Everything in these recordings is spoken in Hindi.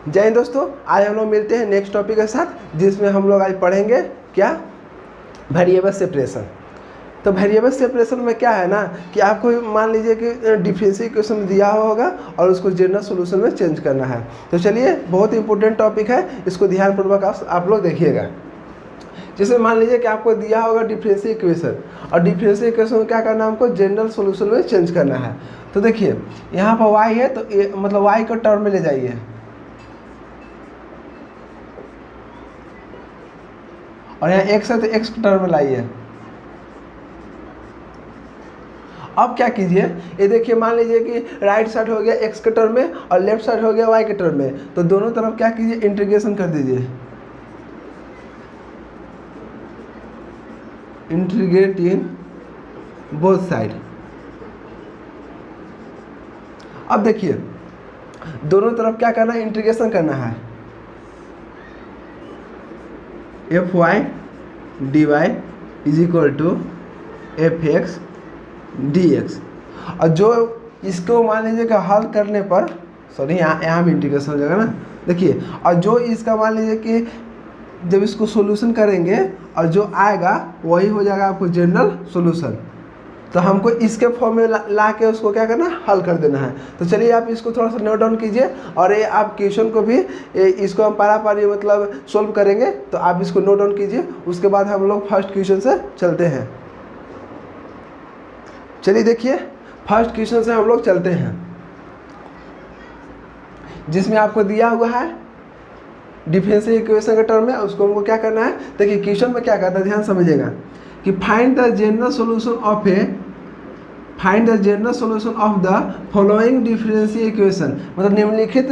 जय हिंद दोस्तों, आज हम लोग मिलते हैं नेक्स्ट टॉपिक के साथ, जिसमें हम लोग आज पढ़ेंगे क्या, वेरिएबल सेपरेशन। तो वेरिएबल सेपरेशन में क्या है ना कि आपको मान लीजिए कि डिफरेंशियल इक्वेशन दिया हुआ होगा और उसको जनरल सॉल्यूशन में चेंज करना है। तो चलिए, बहुत इंपॉर्टेंट टॉपिक है, इसको ध्यानपूर्वक आप लोग देखिएगा। जैसे मान लीजिए कि आपको दिया होगा डिफरेंशियल इक्वेशन, और डिफरेंशियल इक्वेशन में क्या करना है, हमको जनरल सॉल्यूशन में चेंज करना है। तो देखिए यहाँ पर y है, तो मतलब y को टर्म में ले जाइए, और यहाँ x है तो x को टर्म में लाइए। अब क्या कीजिए, ये देखिए, मान लीजिए कि राइट साइड हो गया x के टर्म में और लेफ्ट साइड हो गया y के टर्म में, तो दोनों तरफ क्या कीजिए, इंटीग्रेशन कर दीजिए। Integrate in both side. अब देखिए दोनों तरफ क्या करना है, इंटीग्रेशन करना है। F Y D Y is equal to F X D X. और जो इसको मान लीजिए कि हल करने पर, सॉरी यहाँ भी इंटीग्रेशन हो जाएगा ना, देखिए, और जो इसका मान लीजिए कि जब इसको सॉल्यूशन करेंगे और जो आएगा वही हो जाएगा आपको जनरल सॉल्यूशन। तो हमको इसके फॉर्म में ला के उसको क्या करना है, हल कर देना है। तो चलिए आप इसको थोड़ा सा नोट डाउन कीजिए, और ये आप क्वेश्चन को भी इसको हम पारा पारी मतलब सोल्व करेंगे, तो आप इसको नोट डाउन कीजिए। उसके बाद हम लोग फर्स्ट क्वेश्चन से चलते हैं। चलिए देखिए, फर्स्ट क्वेश्चन से हम लोग चलते हैं, जिसमें आपको दिया हुआ है डिफरेंशियल इक्वेशन के टर्म में, उसको हमको क्या करना है। देखिए क्वेश्चन में क्या कहता है, ध्यान समझिएगा कि find the general solution of the following differential equation. मतलब निम्नलिखित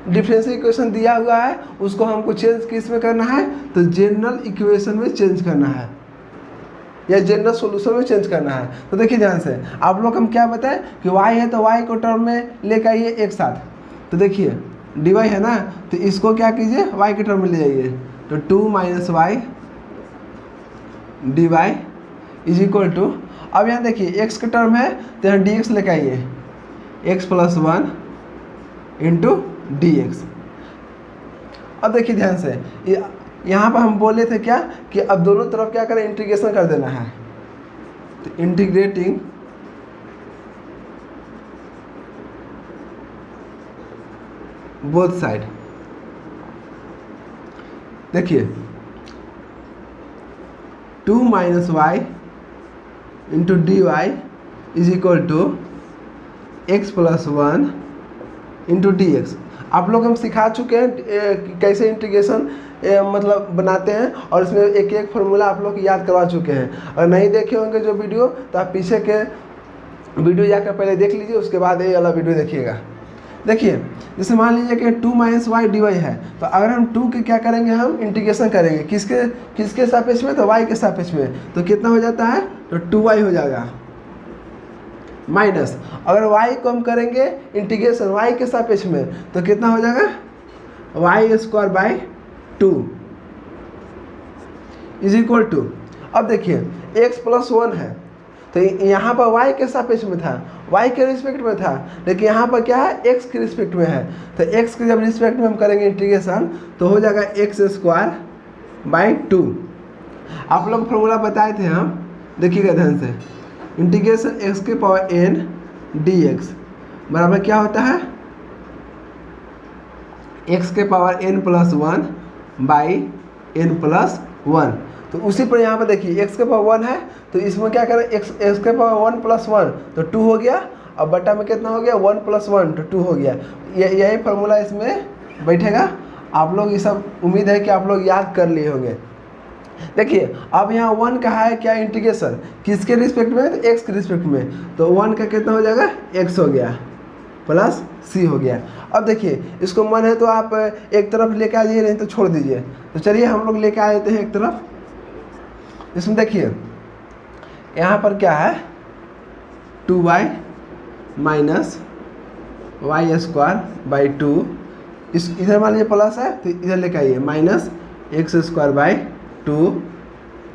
डिफरेंशियल इक्वेशन दिया हुआ है, उसको हमको चेंज किस में करना है, तो जनरल इक्वेशन में चेंज करना है या जनरल सॉल्यूशन में चेंज करना है। तो देखिए ध्यान से, आप लोग हम क्या बताएं कि y है तो y को टर्म में लेकर आइए एक साथ। तो देखिए dy है ना, तो इसको क्या कीजिए, y के टर्म में ले जाइए। तो 2 - y dy is equal to, अब यहाँ देखिए x का टर्म है तो यहाँ dx लेकर आइए, x + 1 × dx। अब देखिए ध्यान से, यहाँ पर हम बोले थे क्या कि अब दोनों तरफ क्या करें, इंटीग्रेशन कर देना है। तो इंटीग्रेटिंग बोथ साइड। देखिए 2 - y × dy is equal to x + 1 × dx। आप लोग हम सिखा चुके हैं कैसे इंटीग्रेशन मतलब बनाते हैं, और इसमें एक एक फार्मूला आप लोग याद करवा चुके हैं। अगर नहीं देखे होंगे जो वीडियो, तो आप पीछे के वीडियो जाकर पहले देख लीजिए, उसके बाद ये वाला वीडियो देखिएगा। देखिए जैसे मान लीजिए कि 2 - y dy है, तो अगर हम 2 के क्या करेंगे, हम इंटीग्रेशन करेंगे किसके सापेक्ष में, तो y के सापेक्ष में। तो कितना हो जाता है, तो 2y हो जाएगा, माइनस अगर y को हम करेंगे इंटीग्रेशन y के सापेक्ष में, तो कितना हो जाएगा, y² / 2 इज इक्वल टू। अब देखिए x + 1 है, तो यहाँ पर y के सापेक्ष में था, y के रिस्पेक्ट में था, लेकिन यहाँ पर क्या है, x के रिस्पेक्ट में है। तो x के जब रिस्पेक्ट में हम करेंगे इंटीग्रेशन, तो हो जाएगा x² / 2। आप लोग फॉर्मूला बताए थे हम, देखिएगा ध्यान से, इंटीग्रेशन x⁴n dx बराबर क्या होता है, x⁴n + 1 / n + 1। तो उसी पर यहाँ पर देखिए x⁴1 है, तो इसमें क्या करें, x⁴1 + 1 तो 2 हो गया, अब बटा में कितना हो गया, 1 + 1 तो 2 हो गया। यही फार्मूला इसमें बैठेगा। आप लोग ये सब उम्मीद है कि आप लोग याद कर लिए होंगे। देखिए अब यहाँ 1 का है क्या, इंटीग्रेशन किसके रिस्पेक्ट में, तो x के रिस्पेक्ट में। तो 1 का कितना हो जाएगा, x हो गया प्लस c हो गया। अब देखिए इसको मन है तो आप एक तरफ लेके आ जाइए, नहीं तो छोड़ दीजिए। तो चलिए हम लोग लेके आ जाते हैं एक तरफ। इसमें देखिए यहाँ पर क्या है, 2y - y² / 2, इस इधर मान लीजिए प्लस है तो इधर लेके आइए, -x² / 2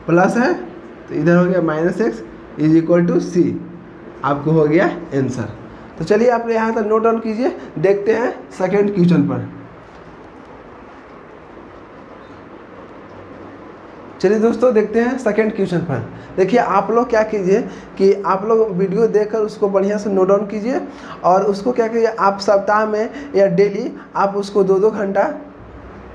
प्लस है तो इधर हो गया -x is equal to c। आपको हो गया आंसर। तो चलिए आप यहाँ तक नोट डाउन कीजिए, देखते हैं सेकेंड क्वेश्चन पर। चलिए दोस्तों देखते हैं सेकेंड क्वेश्चन पर। देखिए आप लोग क्या कीजिए कि आप लोग वीडियो देखकर उसको बढ़िया से नोट डाउन कीजिए और उसको क्या कीजिए, आप सप्ताह में या डेली आप उसको 2-2 घंटा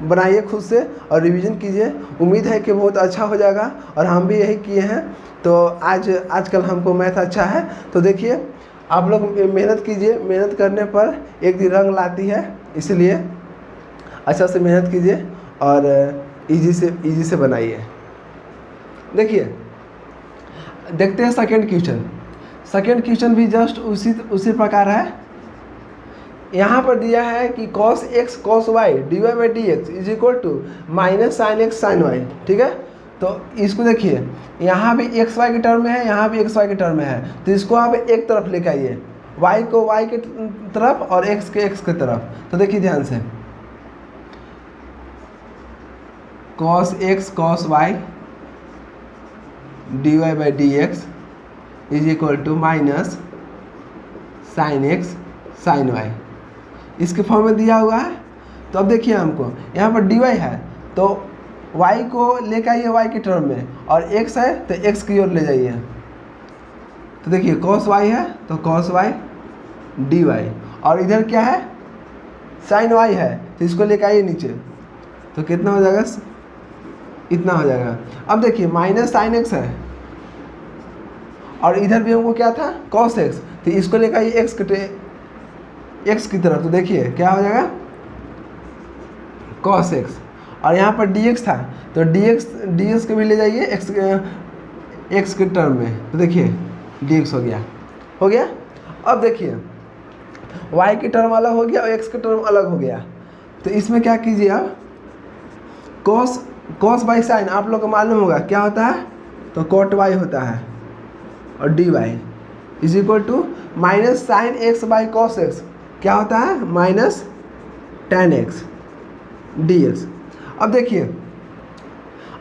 बनाइए खुद से और रिवीजन कीजिए। उम्मीद है कि बहुत अच्छा हो जाएगा और हम भी यही किए हैं। तो आजकल हमको मैथ अच्छा है। तो देखिए आप लोग मेहनत कीजिए, मेहनत करने पर एक दिन रंग लाती है, इसलिए अच्छा से मेहनत कीजिए और इजी से बनाइए। देखिए देखते हैं सेकेंड क्वेश्चन। सेकेंड क्वेश्चन भी जस्ट उसी प्रकार है। यहाँ पर दिया है कि cos x cos y dy by D x is equal to minus sine X sine Y. ठीक है, तो इसको देखिए यहाँ भी एक्स वाई के टर्म में है, यहाँ भी एक्स वाई के टर्म में है, तो इसको आप एक तरफ लेकर आइए, y को y के तरफ और x के x के तरफ। तो देखिए ध्यान से, cos x cos y dy by D x is equal to minus sine X sine Y, इसके फॉर्म में दिया हुआ है। तो अब देखिए हमको यहाँ पर dy है तो y को लेकर आइए y के टर्म में, और x है तो x की ओर ले जाइए। तो देखिए cos y है तो cos y dy, और इधर क्या है sin y है तो इसको लेकर आइए नीचे, तो कितना हो जाएगा, इतना हो जाएगा। अब देखिए माइनस साइन एक्स है और इधर भी हमको क्या था cos x, तो इसको लेकर आइए x की तरफ, तो देखिए क्या हो जाएगा cos x, और यहाँ पर dx था तो dx को भी ले जाइए x के टर्म में, तो देखिए dx हो गया। अब देखिए y की टर्म अलग हो गया और x की टर्म अलग हो गया, तो इसमें क्या कीजिए आप cos बाई साइन आप लोग को मालूम होगा क्या होता है, तो cot y होता है, और dy is equal to minus sine X by cos X क्या होता है, माइनस tan x dx। अब देखिए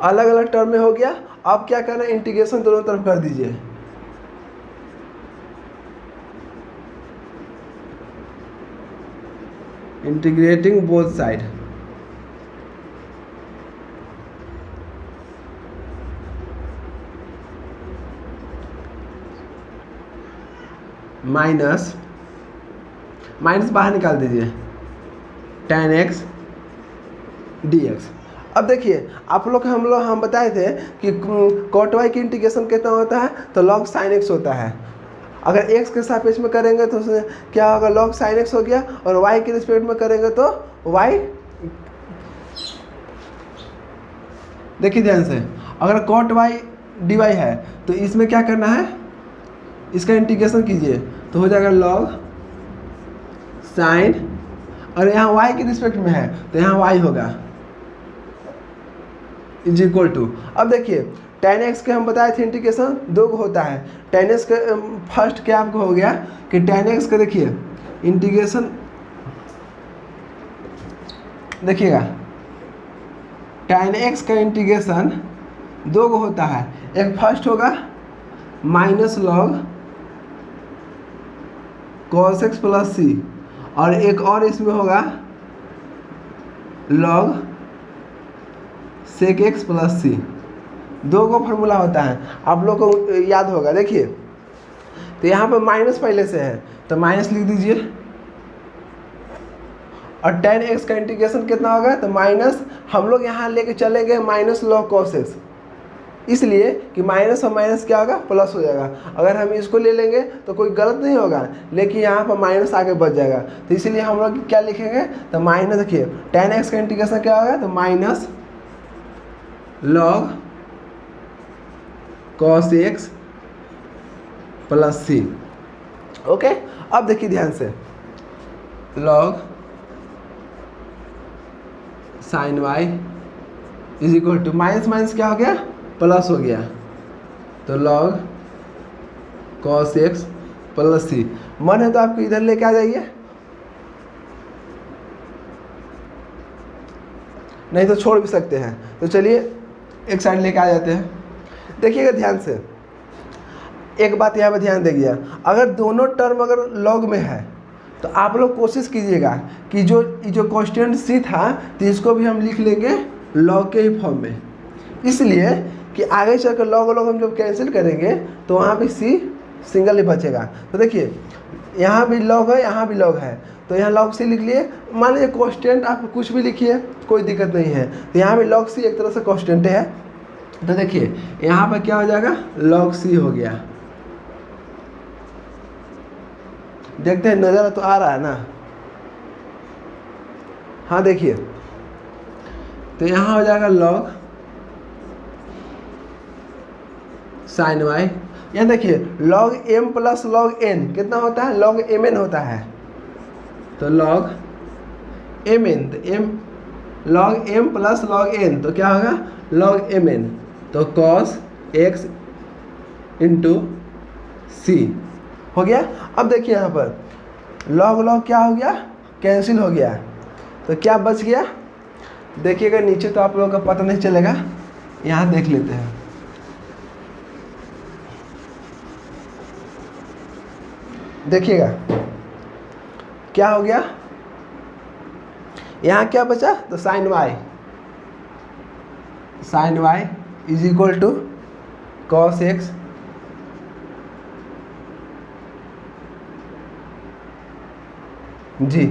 अलग अलग टर्म में हो गया। अब क्या करना है, इंटीग्रेशन दोनों तरफ कर दीजिए। इंटीग्रेटिंग बोथ साइड, माइनस बाहर निकाल दीजिए tan x dx। अब देखिए आप लोग हम बताए थे कि cot y की इंटीग्रेशन कितना होता है, तो log sin x होता है। अगर x के सापेक्ष में करेंगे तो क्या होगा, log sin x हो गया, और y के रिस्पेक्ट में करेंगे तो y। देखिए ध्यान से, अगर cot y dy है तो इसमें क्या करना है, इसका इंटीग्रेशन कीजिए तो हो जाएगा log sin, और यहाँ y के रिस्पेक्ट में है तो यहाँ y होगा इज इक्वल टू। अब देखिए tan x के हम बताए थे इंटीग्रेशन दो को होता है। tan x के फर्स्ट क्या आपको हो गया कि tan x का देखिए इंटीग्रेशन, देखिएगा tan x का इंटीग्रेशन दो को होता है। एक फर्स्ट होगा minus log cos x plus c, और एक और इसमें होगा log sec x plus c. दो को फार्मूला होता है, आप लोग को याद होगा। देखिए तो यहाँ पर माइनस पहले से है तो माइनस लिख दीजिए, और tan x का इंटीग्रेशन कितना होगा, तो माइनस हम लोग यहाँ लेके चलेंगे माइनस log cos x, इसलिए कि माइनस और माइनस क्या होगा, प्लस हो जाएगा। अगर हम इसको ले लेंगे तो कोई गलत नहीं होगा, लेकिन यहाँ पर माइनस आगे बच जाएगा, तो इसीलिए हम लोग क्या लिखेंगे, तो माइनस, देखिए tan x का इंटीग्रेशन क्या होगा, तो minus log cos x plus c. Okay, अब देखिए ध्यान से, log sin y is equal to minus minus क्या हो गया, प्लस हो गया, तो log cos x प्लस सी। मन है तो आपको इधर लेके आ जाइए, नहीं तो छोड़ भी सकते हैं। तो चलिए एक साइड लेके आ जाते हैं। देखिएगा ध्यान से, एक बात यहाँ पे ध्यान दीजिए, अगर दोनों टर्म अगर लॉग में है तो आप लोग कोशिश कीजिएगा कि जो कांस्टेंट सी था तो इसको भी हम लिख लेंगे लॉग के ही फॉर्म में, इसलिए कि आगे चलकर लॉग हम जब कैंसिल करेंगे तो वहाँ भी सी सिंगल ही बचेगा। तो देखिए यहाँ भी लॉग है, यहाँ भी लॉग है, तो यहाँ लॉग सी लिख लिए। मान लीजिए कांस्टेंट आप कुछ भी लिखिए, कोई दिक्कत नहीं है। तो यहाँ भी लॉग सी एक तरह से कांस्टेंट है। तो देखिए यहाँ पर क्या हो जाएगा, लॉग सी हो गया। देखते हैं, नज़र तो आ रहा है ना। हाँ देखिए, तो यहाँ हो जाएगा लॉग साइन वाई। यहाँ देखिए log M plus log N कितना होता है, लॉग एम एन होता है। तो लॉग एम एन, तो M log M plus log N तो क्या होगा, लॉग एम एन। तो कॉस एक्स इंटू सी हो गया। अब देखिए यहाँ पर लॉग लॉग क्या हो गया, कैंसिल हो गया। तो क्या बच गया, देखिएगा नीचे तो आप लोगों का पता नहीं चलेगा, यहाँ देख लेते हैं। देखिएगा क्या हो गया, यहाँ क्या बचा, तो sine y is equal to cos x जी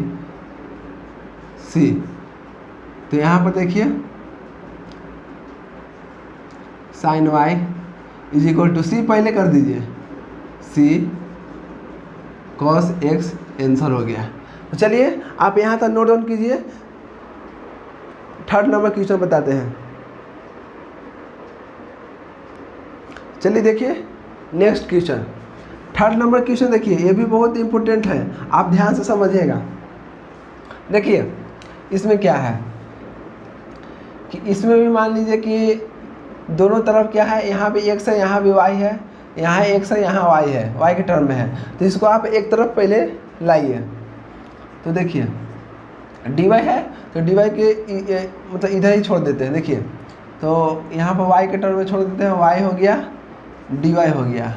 सी। तो यहाँ पर देखिए sine y is equal to c पहले कर दीजिए, सी कॉस एक्स आंसर हो गया। तो चलिए आप यहाँ तक नोट डाउन कीजिए। थर्ड नंबर क्वेश्चन बताते हैं। चलिए देखिए next question, third number question देखिए, ये भी बहुत इंपॉर्टेंट है, आप ध्यान से समझिएगा। देखिए इसमें क्या है कि इसमें भी मान लीजिए कि दोनों तरफ क्या है, यहाँ भी एक्स है, यहाँ भी वाई है, यहाँ एक्स है, यहाँ वाई है, वाई के टर्म में है। तो इसको आप एक तरफ पहले लाइए। तो देखिए डी वाई है, तो डी वाई के मतलब इधर ही छोड़ देते हैं। देखिए तो यहाँ पर वाई के टर्म में छोड़ देते हैं, वाई हो गया, डी वाई हो गया।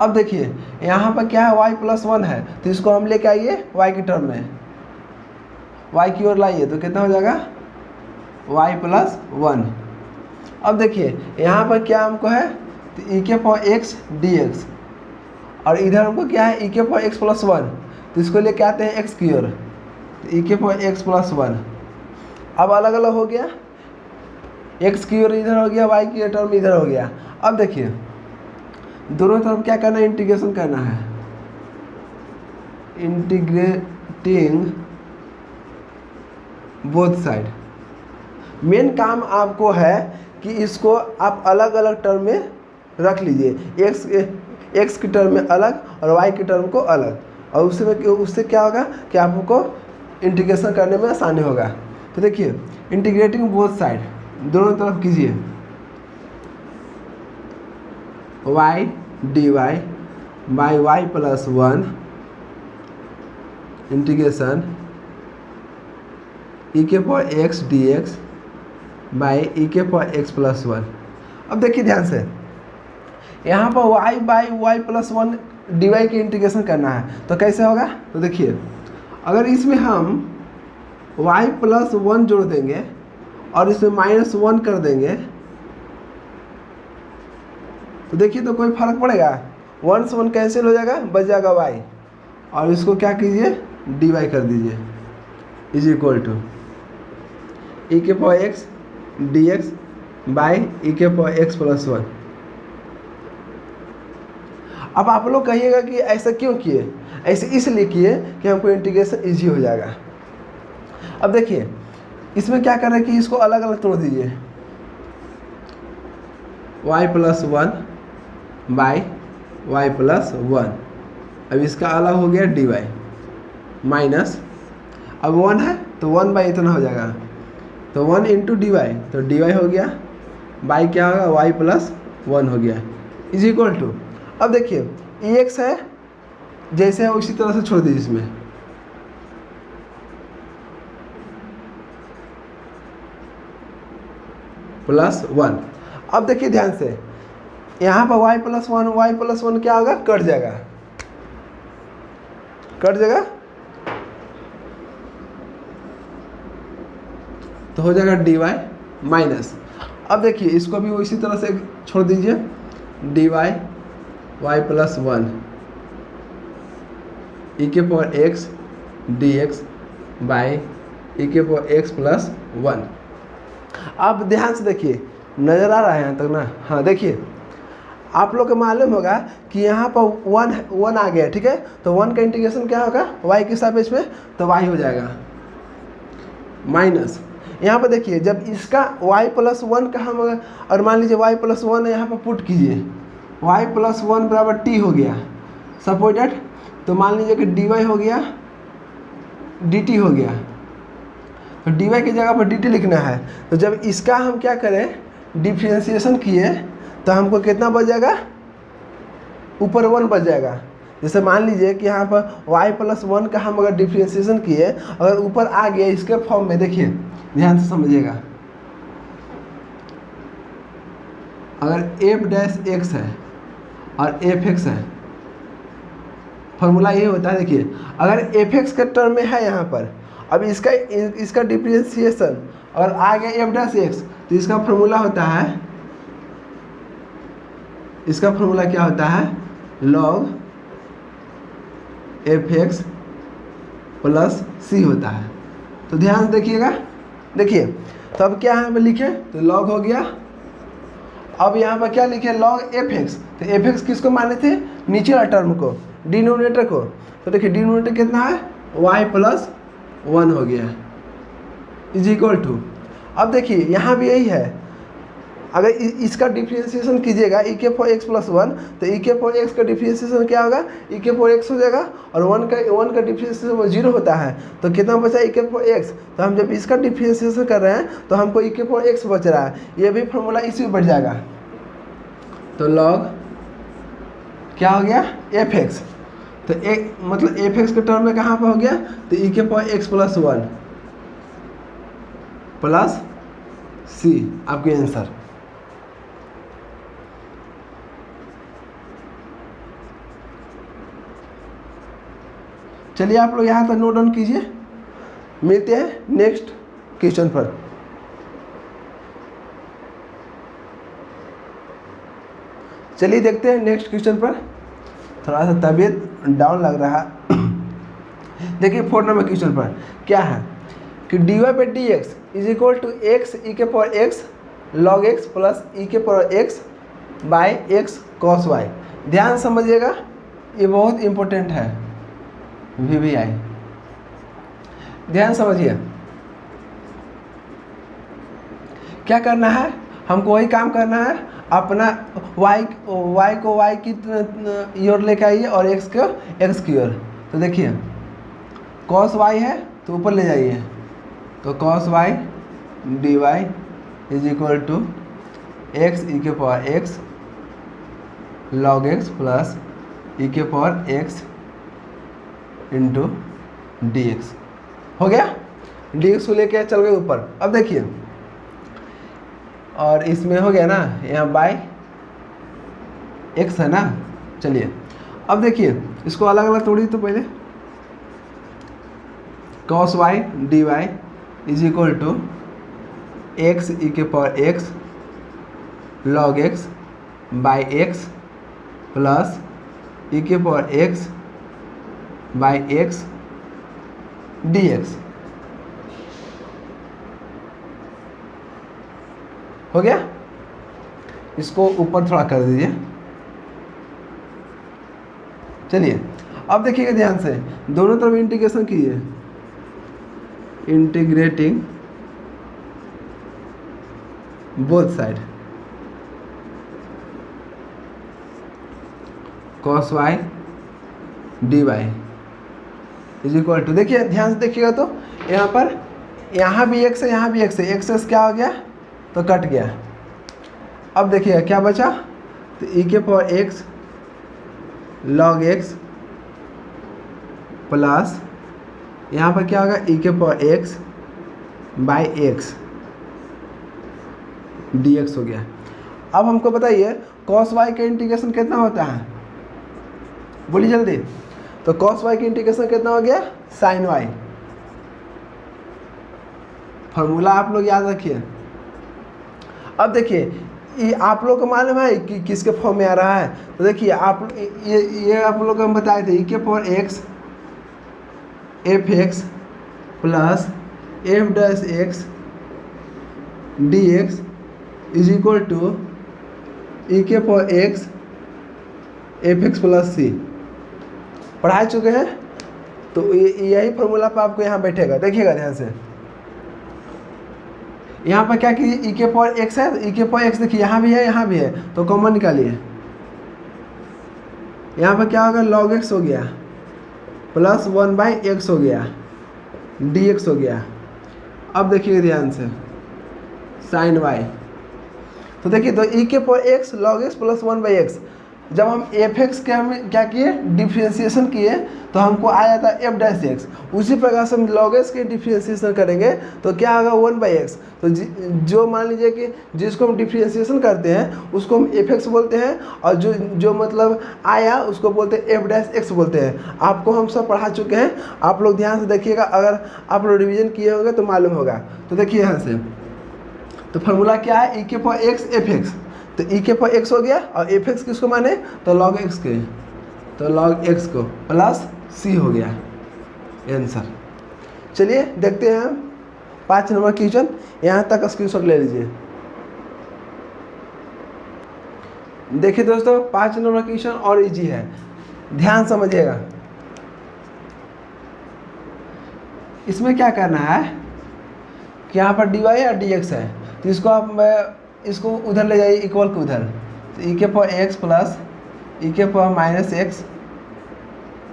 अब देखिए यहाँ पर क्या है, वाई प्लस वन है, तो इसको हम लेके आइए वाई के टर्म में, वाई की ओर लाइए, तो कितना हो जाएगा, वाई प्लस वन। अब देखिए यहाँ पर क्या हमको है, तो ई के पावर एक्स डी एक्स, और इधर हमको क्या है, ई के पावर एक्स प्लस वन, तो इसको लेके आते हैं एक्स की ओर, तो ई के पावर एक्स प्लस वन। अब अलग अलग हो गया, एक्स की ओर इधर हो गया, वाई की टर्म इधर हो गया। अब देखिए दोनों तरफ क्या करना है, इंटीग्रेशन करना है, इंटीग्रेटिंग बोथ साइड। मेन काम आपको है कि इसको आप अलग अलग टर्म में रख लीजिए, एक्स की टर्म में अलग और वाई की टर्म को अलग, और उससे क्या होगा कि आपको इंटीग्रेशन करने में आसानी होगा। तो देखिए इंटीग्रेटिंग बोथ साइड, दोनों तरफ कीजिए, y D y by Y plus one integration e के power x D x by e के पावर एक्स प्लस वन। अब देखिए ध्यान से, यहाँ पर y by Y plus one D Y की इंटीग्रेशन करना है, तो कैसे होगा, तो देखिए अगर इसमें हम y प्लस वन जोड़ देंगे और इसमें माइनस वन कर देंगे, तो देखिए तो कोई फर्क पड़ेगा, वन से वन कैंसिल हो जाएगा, बच जाएगा y, और इसको क्या कीजिए, डी वाई कर दीजिए, इज इक्वल टू ई के power x D x by e के पावर एक्स प्लस वन। अब आप लोग कहिएगा कि ऐसा क्यों किए, ऐसे इसलिए किए कि हमको इंटीग्रेशन इजी हो जाएगा। अब देखिए इसमें क्या कर रहे हैं कि इसको अलग अलग तोड़ दीजिए, y plus one by Y plus one, अब इसका अलग हो गया डी वाई माइनस, अब वन है तो वन बाई इतना हो जाएगा, तो वन इंटू डी वाई, तो डी वाई हो गया, बाई क्या होगा, वाई प्लस वन हो गया, इज इक्वल टू। अब देखिए ई एक्स है जैसे है उसी तरह से छोड़ दीजिए इसमें, प्लस वन। अब देखिए ध्यान से, यहाँ पर y प्लस वन क्या होगा, कट जाएगा, कट जाएगा, तो हो जाएगा dy माइनस। अब देखिए इसको भी इसी तरह से छोड़ दीजिए, dy y प्लस वन ई के power x dx by e के पावर x प्लस वन। अब ध्यान से देखिए, नज़र आ रहा है यहाँ तक ना? हाँ देखिए, आप लोग को मालूम होगा कि यहाँ पर वन आ गया, ठीक है, तो वन का इंटीग्रेशन क्या होगा y के सापेक्ष में, तो y हो जाएगा माइनस। यहाँ पर देखिए जब इसका y प्लस वन का हम और मान लीजिए y प्लस वन है, यहाँ पर पुट कीजिए y प्लस वन बराबर t हो गया सपोर्टेड, तो मान लीजिए कि dy हो गया dt हो गया, तो dy की जगह पर dt लिखना है। तो जब इसका हम क्या करें डिफ्रेंशिएशन किए तो हमको कितना बच जाएगा, ऊपर वन बच जाएगा। जैसे मान लीजिए कि यहाँ पर y प्लस वन का हम अगर डिफ्रेंशिएशन किए, अगर ऊपर आ गया इसके फॉर्म में, देखिए ध्यान से समझिएगा, अगर f डैश x है और fx है, फॉर्मूला ये होता है, देखिए अगर fx के टर्म में है यहाँ पर, अब इसका डिफ्रेंशिएशन और आ गया f डैश x, तो इसका फॉर्मूला होता है, इसका फॉर्मूला क्या होता है, log fx प्लस c होता है। तो ध्यान से देखिएगा, देखिए तो अब क्या यहाँ पे लिखे, तो log हो गया। अब यहाँ पर क्या लिखे, log fx, तो fx किसको माने थे, नीचे वाला टर्म को, डिनोमिनेटर को। तो देखिए डिनोमिनेटर कितना है, y प्लस वन हो गया इज इक्वल टू। अब देखिए यहाँ भी यही है, अगर इसका डिफ्रेंशिएशन कीजिएगा ई के पावर एक्स प्लस वन, तो ई के पावर एक्स का डिफ्रेंशिएशन क्या होगा, ई के पावर एक्स हो जाएगा, और वन का डिफ्रेंशिएशन जीरो होता है, तो कितना बचा ई के पावर एक्स। तो हम जब इसका डिफ्रेंशिएशन कर रहे हैं तो हमको ई के पावर एक्स बच रहा है, ये भी फॉर्मूला इसी में बढ़ जाएगा। तो लॉग क्या हो गया, एफ एक्स, तो एक मतलब एफ एक्स के टर्म में कहाँ पर हो गया, तो ई के power x plus one plus c, आपके आंसर। चलिए आप लोग यहाँ तक नोट डाउन कीजिए, मिलते हैं नेक्स्ट क्वेश्चन पर। चलिए देखते हैं नेक्स्ट क्वेश्चन पर, थोड़ा सा तबीयत डाउन लग रहा है। देखिए 4 नंबर क्वेश्चन पर क्या है कि dy by D x is equal to x e के power x log x plus ई के power x by x cos y. ध्यान समझिएगा, ये बहुत इम्पोर्टेंट है, VBI ध्यान समझिए। क्या करना है, हमको वही काम करना है, अपना y को y की ओर लेके आइए और x को x की ओर। तो देखिए cos y है तो ऊपर ले जाइए, तो cos y dy is equal to x e के power x log x plus ई के power x into d x हो गया। डी एक्स को लेके चल गए ऊपर। अब देखिए, और इसमें हो गया ना, यहाँ बाई एक्स है ना। चलिए अब देखिए इसको अलग अलग तोड़िए। तो पहले cos y dy is equal to x e के power x log x by x plus ई के power x by x D x हो गया। इसको ऊपर थोड़ा कर दीजिए। चलिए अब देखिएगा ध्यान से, दोनों तरफ इंटीग्रेशन कीजिए, integrating both side cos y dy is equal to, देखिए ध्यान से देखिएगा तो यहाँ पर यहाँ भी x है, यहाँ भी x है, x क्या हो गया तो कट गया। अब देखिए क्या बचा, तो ई के power x log x plus यहाँ पर क्या होगा ई के power x by x D x हो गया। अब हमको बताइए कॉस वाई का इंटीग्रेशन कितना होता है, बोलिए जल्दी। तो कॉस वाई का इंटीग्रेशन कितना हो गया, साइन वाई। फॉर्मूला आप लोग याद रखिए। अब देखिए ये आप लोग को मालूम है कि किसके फॉर्म में आ रहा है। तो देखिए आप ये आप लोग को हम बताए थे, ई के power x f x plus f dash x D x is equal to e के power x f x plus c. पढ़ा चुके हैं। तो यही फॉर्मूला पर आपको यहाँ बैठेगा, देखिएगा ध्यान से। यहाँ पर क्या कीजिए, ई के पावर एक्स है, ई के पावर एक्स देखिए यहाँ भी है यहाँ भी है, तो कॉमन निकालिए। यहाँ पर क्या होगा, लॉग एक्स हो गया प्लस 1/x हो गया dx हो गया। अब देखिए ध्यान से साइन वाई। तो देखिए तो ई के power x log x plus 1/x, जब हम एफ एक्स के हम क्या किए, डिफ्रेंशिएशन किए, तो हमको आया था एफ डैश एक्स। उसी प्रकार से हम लॉग एक्स के डिफ्रेंशिएशन करेंगे तो क्या होगा 1/x। तो जो मान लीजिए कि जिसको हम डिफ्रेंशिएशन करते हैं उसको हम एफ एक्स बोलते हैं, और जो मतलब आया उसको बोलते हैं एफ डैश एक्स बोलते हैं। आपको हम सब पढ़ा चुके हैं, आप लोग ध्यान से देखिएगा, अगर आप लोग रिविजन किए होंगे तो मालूम होगा। तो देखिए यहाँ से तो फार्मूला क्या है, ई के पावर एक्स एफ एक्स। तो ई के पावर एक्स हो गया और एफ एक्स किसको माने, तो लॉग एक्स के, तो लॉग एक्स को प्लस सी हो गया आंसर। चलिए देखते हैं हम 5 नंबर क्वेश्चन, यहाँ तक स्क्रीनशॉट ले लीजिए। देखिए दोस्तों 5 नंबर क्वेश्चन और इजी है, ध्यान समझिएगा। इसमें क्या करना है कि यहाँ पर डी वाई और डी एक्स है, तो इसको आप इसको उधर ले जाइए, इक्वल को उधर। तो ई के पावर एक्स प्लस ई के power minus X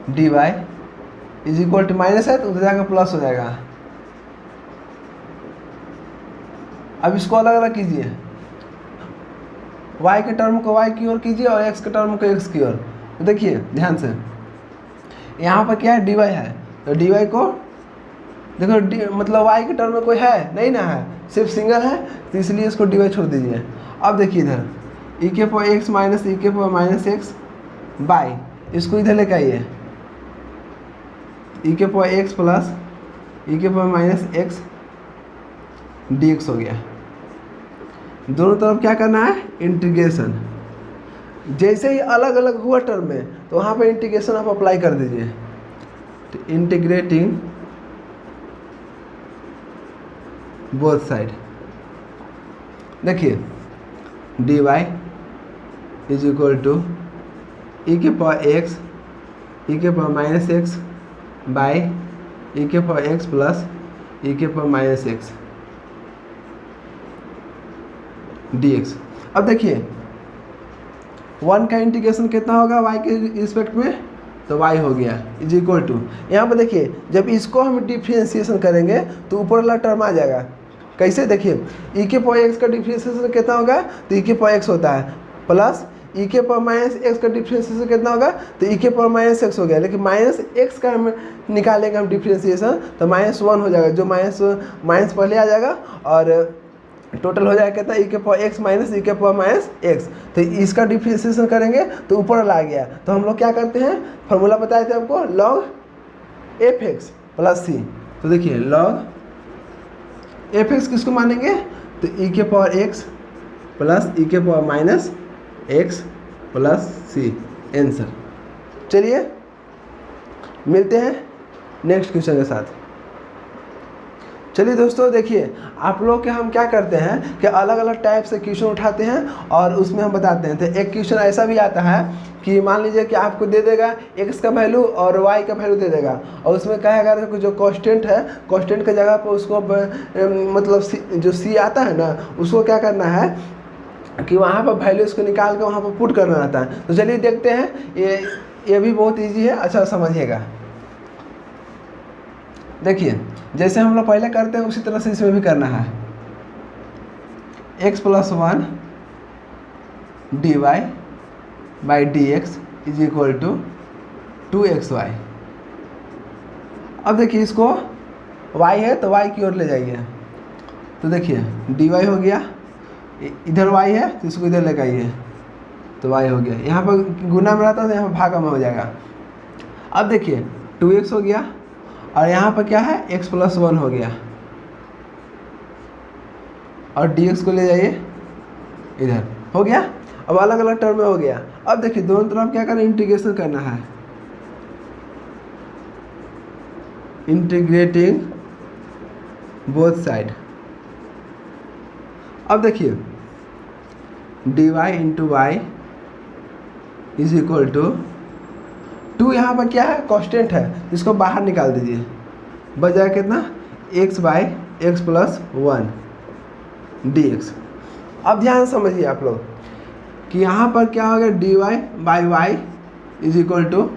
D Y is equal to minus है तो उधर जाकर प्लस हो जाएगा। अब इसको अलग अलग कीजिए, y के टर्म को y की ओर कीजिए और x के टर्म को x की ओर। तो देखिए ध्यान से यहाँ पर क्या है, dy है, तो dy को देखो मतलब y के टर्म में कोई है नहीं ना, है सिर्फ सिंगल है, तो इसलिए इसको dy छोड़ दीजिए। अब देखिए इधर ई के पावर एक्स माइनस ई के पावर माइनस एक्स बाई, इसको इधर लेकर आइए, ई के पावर एक्स प्लस ई के power minus X D x हो गया। दोनों तरफ क्या करना है, इंटीग्रेशन। जैसे ही अलग अलग हुआ टर्म में तो वहाँ पे इंटीग्रेशन आप अप्लाई कर दीजिए। तो इंटीग्रेटिंग बोथ साइड, देखिए d Y is equal to e के पावर एक्स ई के power minus x by e के पावर एक्स प्लस ई के पावर माइनस एक्स dx। अब देखिए 1 का इंटीग्रेशन कितना होगा y के रिस्पेक्ट में, तो y हो गया इज इक्वल टू, यहाँ पर देखिए जब इसको हम डिफ्रेंशिएशन करेंगे तो ऊपर वाला टर्म आ जाएगा। कैसे, देखिए e के पावर x का डिफ्रेंशिएशन कितना होगा, तो e के पावर x होता है, प्लस e के पावर माइनस x का डिफ्रेंशिएशन कितना होगा, तो e के पावर माइनस x हो गया। लेकिन माइनस x का हम निकालेंगे हम डिफ्रेंशिएशन तो -1 हो जाएगा, जो माइनस पहले आ जाएगा और टोटल हो जाएगा कितना, ई के पावर एक्स माइनस ई के पावर माइनस एक्स। तो इसका डिफ्रेंशिएशन करेंगे तो ऊपर वाला आ गया। तो हम लोग क्या करते हैं, फार्मूला बताए थे आपको, लॉग एफ एक्स प्लस सी। तो देखिए लॉग एफ एक्स किसको मानेंगे, तो ई के पावर एक्स प्लस ई के power minus x plus c answer. चलिए मिलते हैं नेक्स्ट क्वेश्चन के साथ। चलिए दोस्तों देखिए आप लोग के हम क्या करते हैं कि अलग अलग टाइप से क्वेश्चन उठाते हैं और उसमें हम बताते हैं। तो एक क्वेश्चन ऐसा भी आता है कि मान लीजिए कि आपको दे देगा x का वैल्यू और y का वैल्यू दे देगा, और उसमें कहेगा जो कांस्टेंट है, कांस्टेंट के जगह पर उसको मतलब जो c आता है ना, उसको क्या करना है कि वहाँ पर वैल्यू उसको निकाल कर वहाँ पर पुट करना रहता है। तो चलिए देखते हैं, ये भी बहुत ईजी है, अच्छा समझिएगा। देखिए जैसे हम लोग पहले करते हैं उसी तरह से इसमें भी करना है। x plus 1 d y by D x is equal to 2xy। अब देखिए इसको y है तो y की ओर ले जाइए। तो देखिए dy हो गया, इधर y है तो इसको इधर लेकर आइए, तो y हो गया। यहाँ पर गुना में रहता है तो यहाँ पर भागा में हो जाएगा। अब देखिए 2x हो गया और यहाँ पर क्या है x + 1 हो गया और dx को ले जाइए इधर, हो गया। अब अलग अलग टर्म में हो गया। अब देखिए दोनों तरफ क्या करना है, इंटीग्रेशन करना है, इंटीग्रेटिंग बोथ साइड। अब देखिए dy × y = 2 यहाँ पर क्या है कांस्टेंट है, इसको बाहर निकाल दीजिए, बच जाएगा कितना x/x + 1 dx। अब ध्यान समझिए आप लोग कि यहाँ पर क्या होगा dy/y =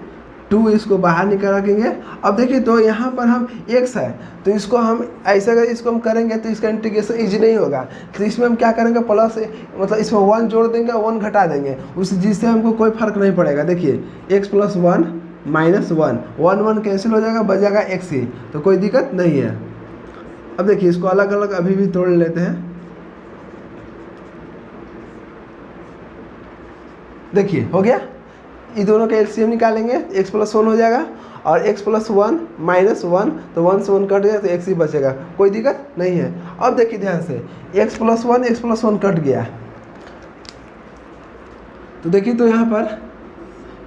2, इसको बाहर निकाल रखेंगे। अब देखिए तो यहाँ पर हम x है तो इसको हम ऐसे अगर इसको हम करेंगे तो इसका इंटीग्रेशन इजी नहीं होगा, तो इसमें हम क्या करेंगे प्लस मतलब इसमें 1 जोड़ देंगे 1 घटा देंगे, उस जिससे हमको कोई फर्क नहीं पड़ेगा। देखिए x + 1 - 1 1 1 कैंसिल हो जाएगा, बच जाएगा x ही, तो कोई दिक्कत नहीं है। अब देखिए इसको अलग अलग अभी भी तोड़ लेते हैं। देखिए हो गया, ये दोनों का एलसीएम निकालेंगे, x + 1 हो जाएगा और x + 1 - 1 तो 1 से 1 कट गया तो x ही बचेगा, कोई दिक्कत नहीं है। अब देखिए ध्यान से x + 1 कट गया, तो देखिए तो यहाँ पर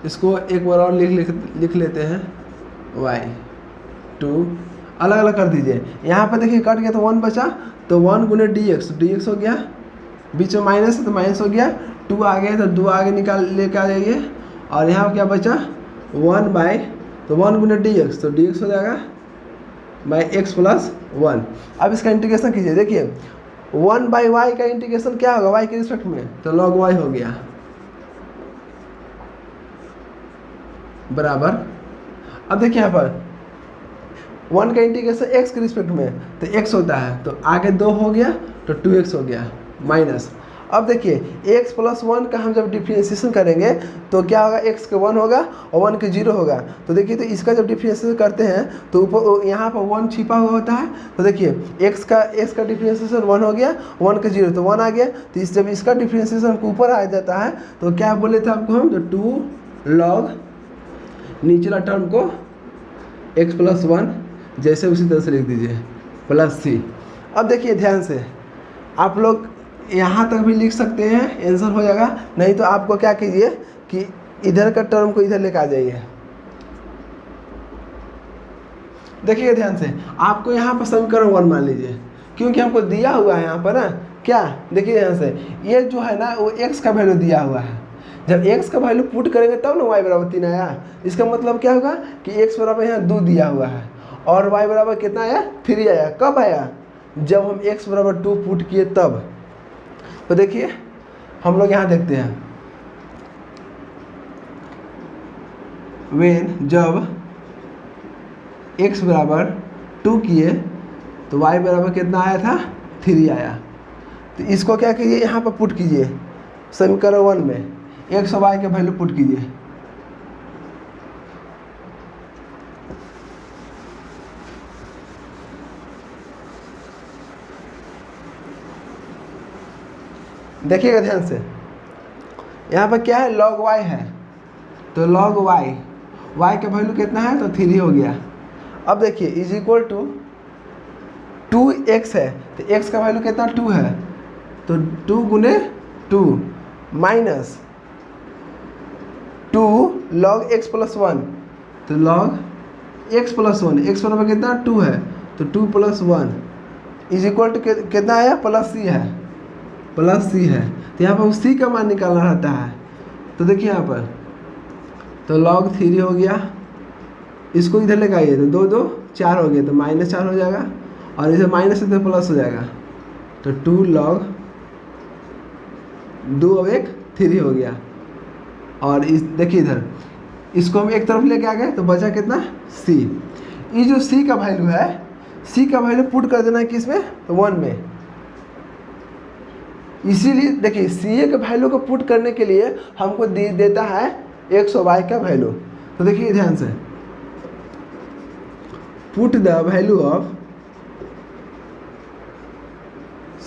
इसको एक बार और लिख लेते हैं y2 अलग अलग कर दीजिए। यहाँ पर देखिए कट गया तो 1 बचा, तो 1 × dx हो गया, बीच में माइनस है तो माइनस हो गया, 2 आ गया तो 2 आगे निकाल लेकर आ जाइए और यहाँ क्या बचा 1 तो 1 × dx तो dx हो जाएगा x + 1। अब इसका इंटीग्रेशन कीजिए, देखिए 1/y का इंटीग्रेशन क्या होगा y के रिस्पेक्ट में, तो log y हो गया बराबर। अब देखिए यहाँ पर 1 का इंटीग्रेशन x के रिस्पेक्ट में तो x होता है, तो आगे 2 हो गया तो 2x हो गया माइनस। अब देखिए x + 1 का हम जब डिफ्रेंशिएशन करेंगे तो क्या होगा, x का 1 होगा और 1 का 0 होगा। तो देखिए तो इसका जब डिफ्रेंशिएशन करते हैं तो ऊपर यहाँ पर 1 छिपा हुआ होता है, तो देखिए x का डिफ्रेंशिएशन 1 हो गया, 1 का 0 तो 1 आ गया, तो जब इसका डिफ्रेंशिएशन ऊपर आ जाता है तो क्या बोले थे आपको हम, तो 2 log नीचला टर्म को x + 1 जैसे उसी तरह से लिख दीजिए +c। अब देखिए ध्यान से आप लोग यहाँ तक भी लिख सकते हैं, आंसर हो जाएगा। नहीं तो आपको क्या कीजिए कि इधर का टर्म को इधर लेकर आ जाइए। देखिए ध्यान से आपको यहाँ पर समीकरण 1 मान लीजिए, क्योंकि हमको दिया हुआ है यहाँ पर ना क्या, देखिए यहाँ से ये जो है ना वो x का वैल्यू दिया हुआ है, जब x का वैल्यू पुट करेंगे तब ना y = 3 आया। इसका मतलब क्या होगा कि x बराबर यहाँ 2 दिया हुआ है और y बराबर कितना आया 3 आया। कब आया, जब हम x = 2 पुट किए तब। तो देखिए हम लोग यहाँ देखते हैं जब x = 2 किए तो y बराबर कितना आया था 3 आया। तो इसको क्या कीजिए यहाँ पर पुट कीजिए समीकरण 1 में, x और y के वैल्यू पुट कीजिए। देखिएगा ध्यान से यहाँ पर क्या है log y है, तो log y का वैल्यू कितना है तो 3 हो गया। अब देखिए = 2x है तो x का वैल्यू कितना 2 है, तो 2 × 2 माइनस 2 log x + 1, तो log x + 1 x बराबर कितना 2 है तो 2 + 1 कितना आया +c है, +c है। तो यहाँ पर c का मान निकालना रहता है, तो देखिए यहाँ पर तो log 3 हो गया, इसको इधर लेकर आइए तो 2 2 4 हो गया तो -4 हो जाएगा और इसे माइनस से तो प्लस हो जाएगा, तो 2 log 2 और 1 3 हो गया। और इस देखिए इधर इसको हम एक तरफ लेके आ गए तो बचा कितना c। ये जो c का वैल्यू है, c का वैल्यू पुट कर देना है किस में तो 1 में। इसीलिए देखिए CA के वैल्यू को पुट करने के लिए हमको देता है x और y का वैल्यू। तो देखिए ध्यान से put the value of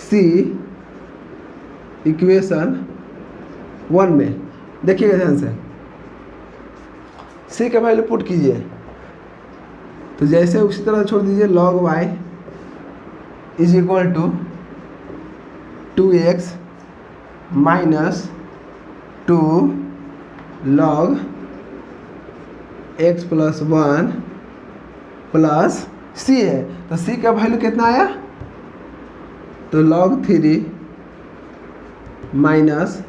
C equation 1 में। देखिएगा ध्यान से, सी का वैल्यू पुट कीजिए, तो जैसे उसी तरह छोड़ दीजिए, log y is equal to 2x minus 2 log x plus 1 plus c है, तो c का वैल्यू कितना आया, तो log 3 माइनस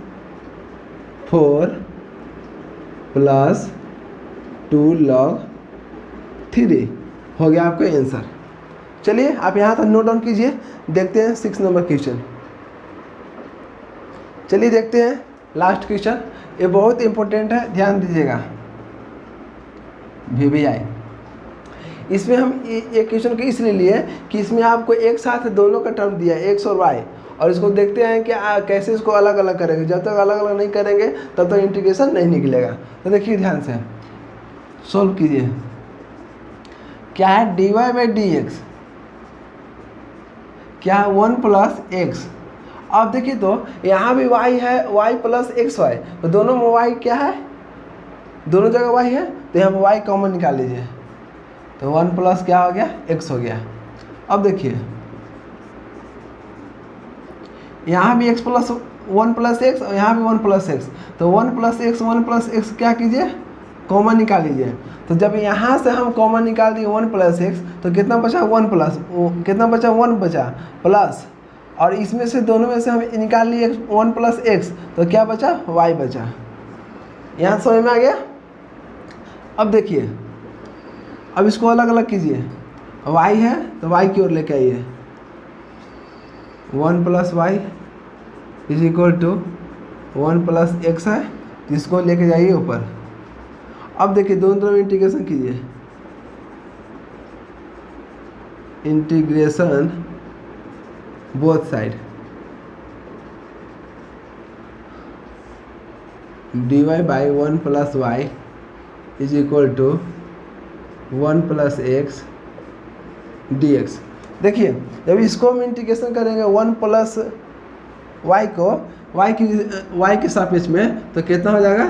4 प्लस 2 log 3 हो गया आपका आंसर। चलिए आप यहाँ तक नोट डाउन कीजिए, देखते हैं 6 नंबर क्वेश्चन। चलिए देखते हैं लास्ट क्वेश्चन, ये बहुत इंपॉर्टेंट है, ध्यान दीजिएगा VBI। इसमें हम ये क्वेश्चन को इसलिए लिए कि इसमें आपको एक साथ दोनों का टर्म दिया है x और y, और इसको देखते हैं कि कैसे इसको अलग अलग करेंगे। जब तक अलग अलग नहीं करेंगे तब तक इंटीग्रेशन नहीं निकलेगा। तो देखिए ध्यान से सोल्व कीजिए, क्या है dy बाई dx, क्या है 1 प्लस x। अब देखिए तो यहाँ भी y है, y प्लस xy, तो दोनों में y क्या है, दोनों जगह y है, तो यहाँ पर y कॉमन निकाल लीजिए, तो 1 प्लस क्या हो गया, x हो गया। अब देखिए यहाँ भी x प्लस 1 प्लस x और यहाँ भी 1 प्लस x, तो 1 प्लस x क्या कीजिए, कॉमन निकाल लीजिए। तो जब यहाँ से हम कॉमन निकाल दिए 1 प्लस x, तो कितना बचा, 1 प्लस, कितना बचा, 1 बचा प्लस, और इसमें से दोनों में से हम निकाल लिए 1 प्लस x, तो क्या बचा, y बचा। यहाँ समझ में आ गया। अब देखिए, अब इसको अलग अलग कीजिए, y है तो y की ओर लेके आइए, 1 plus y is equal to 1 plus x है, इसको लेके जाइए ऊपर। अब देखिए दोनों तरफ इंटीग्रेशन कीजिए, integration both side, dy by 1 plus y is equal to 1 plus x dx। देखिए जब इसको हम इंटीग्रेशन करेंगे 1 प्लस y को y के सापेक्ष में, तो कितना हो जाएगा,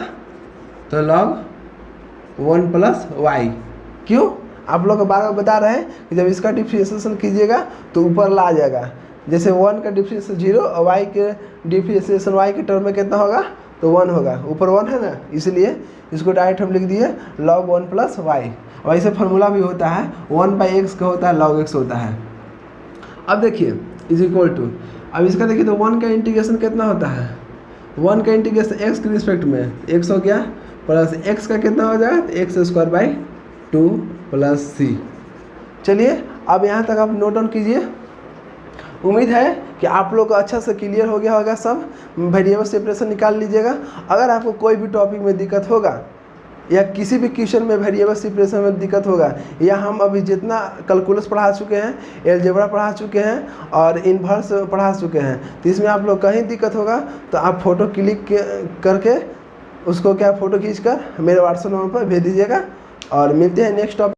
तो log 1 प्लस वाई। क्यों, आप लोग बार बार बता रहे हैं कि जब इसका डिफरेंशिएशन कीजिएगा तो ऊपर ला जाएगा। जैसे 1 का डिफरेंशिएशन 0 और y के डिफरेंशिएशन y के टर्म में कितना होगा, तो 1 होगा, ऊपर 1 है ना, इसलिए इसको डायरेक्ट हम लिख दिए log 1 प्लस वाई। वैसे फार्मूला भी होता है 1 बाई एक्स का होता है, log x होता है। अब देखिए इज इक्वल टू, अब इसका देखिए तो 1 का इंटीग्रेशन कितना होता है, 1 का इंटीग्रेशन x के रिस्पेक्ट में x हो गया, प्लस x का कितना हो जाएगा, x square by 2 plus c। चलिए अब यहाँ तक आप नोट डाउन कीजिए। उम्मीद है कि आप लोग को अच्छा से क्लियर हो गया होगा, सब वेरिएबल सेपरेशन निकाल लीजिएगा। अगर आपको कोई भी टॉपिक में दिक्कत होगा या किसी भी क्वेश्चन में वेरिएबल सेपरेशन में दिक्कत होगा, या हम अभी जितना कैलकुलस पढ़ा चुके हैं, एलजेब्रा पढ़ा चुके हैं और इन्वर्स पढ़ा चुके हैं, तो इसमें आप लोग कहीं दिक्कत होगा तो आप फ़ोटो क्लिक करके उसको क्या फ़ोटो खींचकर मेरे व्हाट्सएप नंबर पर भेज दीजिएगा। और मिलते हैं नेक्स्ट टॉपिक।